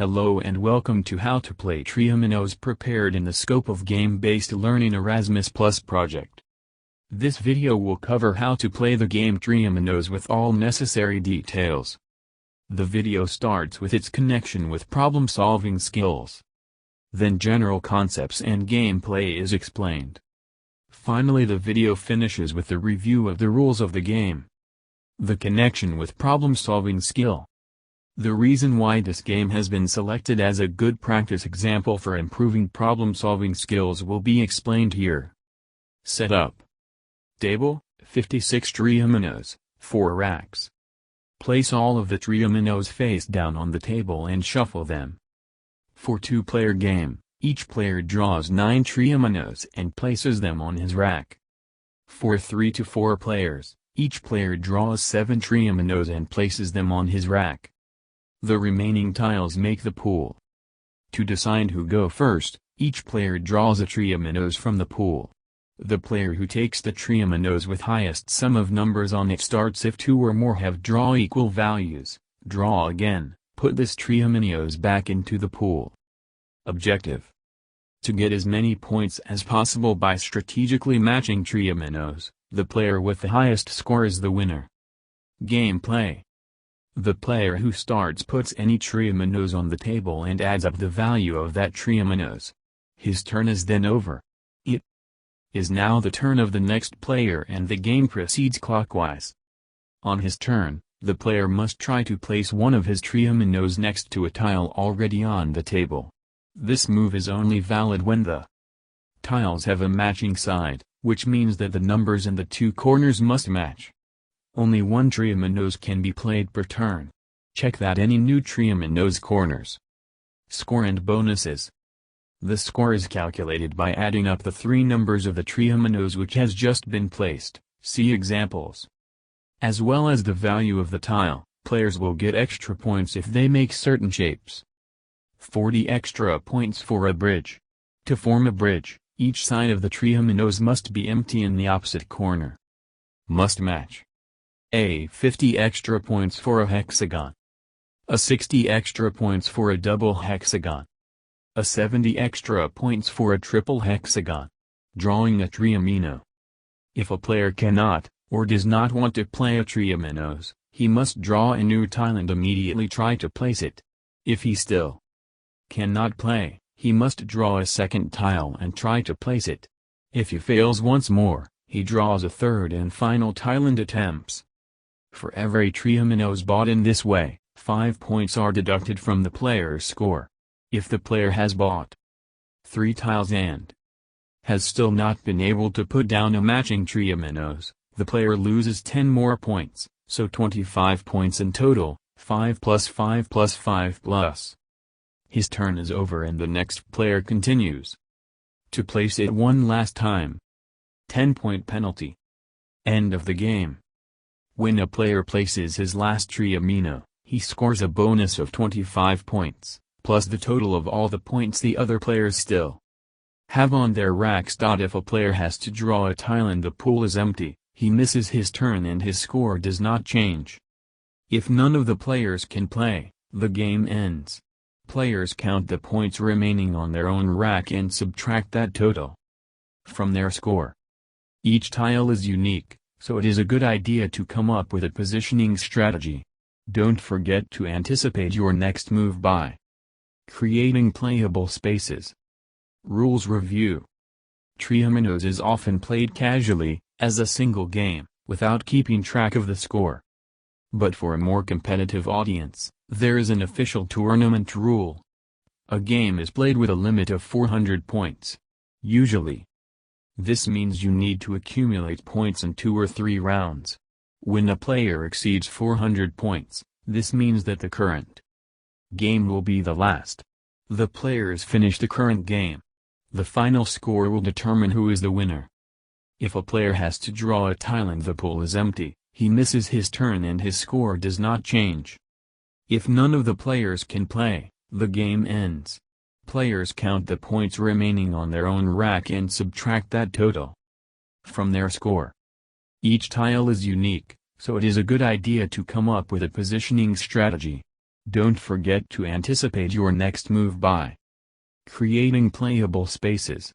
Hello and welcome to How to Play Triominos prepared in the scope of Game-Based Learning Erasmus Plus project. This video will cover how to play the game Triominos with all necessary details. The video starts with its connection with problem-solving skills. Then general concepts and gameplay is explained. Finally, the video finishes with the review of the rules of the game. The connection with problem-solving skill. The reason why this game has been selected as a good practice example for improving problem-solving skills will be explained here. Setup. Table, 56 Triominos, 4 racks. Place all of the Triominos face down on the table and shuffle them. For two-player game, each player draws 9 Triominos and places them on his rack. For 3 to 4 players, each player draws 7 Triominos and places them on his rack. The remaining tiles make the pool. To decide who go first, each player draws a Triominos from the pool. The player who takes the Triominos with highest sum of numbers on it starts. If 2 or more have draw equal values, draw again, put this Triominos back into the pool. Objective. To get as many points as possible by strategically matching Triominos, the player with the highest score is the winner. Gameplay. The player who starts puts any Triominos on the table and adds up the value of that Triominos. His turn is then over. It is now the turn of the next player and the game proceeds clockwise. On his turn, the player must try to place one of his Triominos next to a tile already on the table. This move is only valid when the tiles have a matching side, which means that the numbers in the 2 corners must match. Only 1 Triominos can be played per turn. Check that any new Triominos corners. Score and bonuses. The score is calculated by adding up the 3 numbers of the Triominos which has just been placed, see examples. As well as the value of the tile, players will get extra points if they make certain shapes. 40 extra points for a bridge. To form a bridge, each side of the Triominos must be empty in the opposite corner. Must match. 50 extra points for a hexagon. 60 extra points for a double hexagon. 70 extra points for a triple hexagon. Drawing a Triomino. If a player cannot, or does not want to play a Triominos, he must draw a new tile and immediately try to place it. If he still cannot play, he must draw a second tile and try to place it. If he fails once more, he draws a third and final tile and attempts. For every Triominos bought in this way, 5 points are deducted from the player's score. If the player has bought 3 tiles and has still not been able to put down a matching Triominos, the player loses 10 more points, so 25 points in total, 5 plus 5 plus 5 plus. His turn is over and the next player continues to place it one last time. 10-point penalty. End of the game. When a player places his last Triomino, he scores a bonus of 25 points, plus the total of all the points the other players still have on their racks. If a player has to draw a tile and the pool is empty, he misses his turn and his score does not change. If none of the players can play, the game ends. Players count the points remaining on their own rack and subtract that total from their score. Each tile is unique, so it is a good idea to come up with a positioning strategy. Don't forget to anticipate your next move by creating playable spaces. Rules review. Triominos is often played casually, as a single game, without keeping track of the score. But for a more competitive audience, there is an official tournament rule. A game is played with a limit of 400 points. Usually. This means you need to accumulate points in 2 or 3 rounds. When a player exceeds 400 points, this means that the current game will be the last. The players finish the current game. The final score will determine who is the winner. If a player has to draw a tile and the pool is empty, he misses his turn and his score does not change. If none of the players can play, the game ends. Players count the points remaining on their own rack and subtract that total from their score. Each tile is unique, so it is a good idea to come up with a positioning strategy. Don't forget to anticipate your next move by creating playable spaces.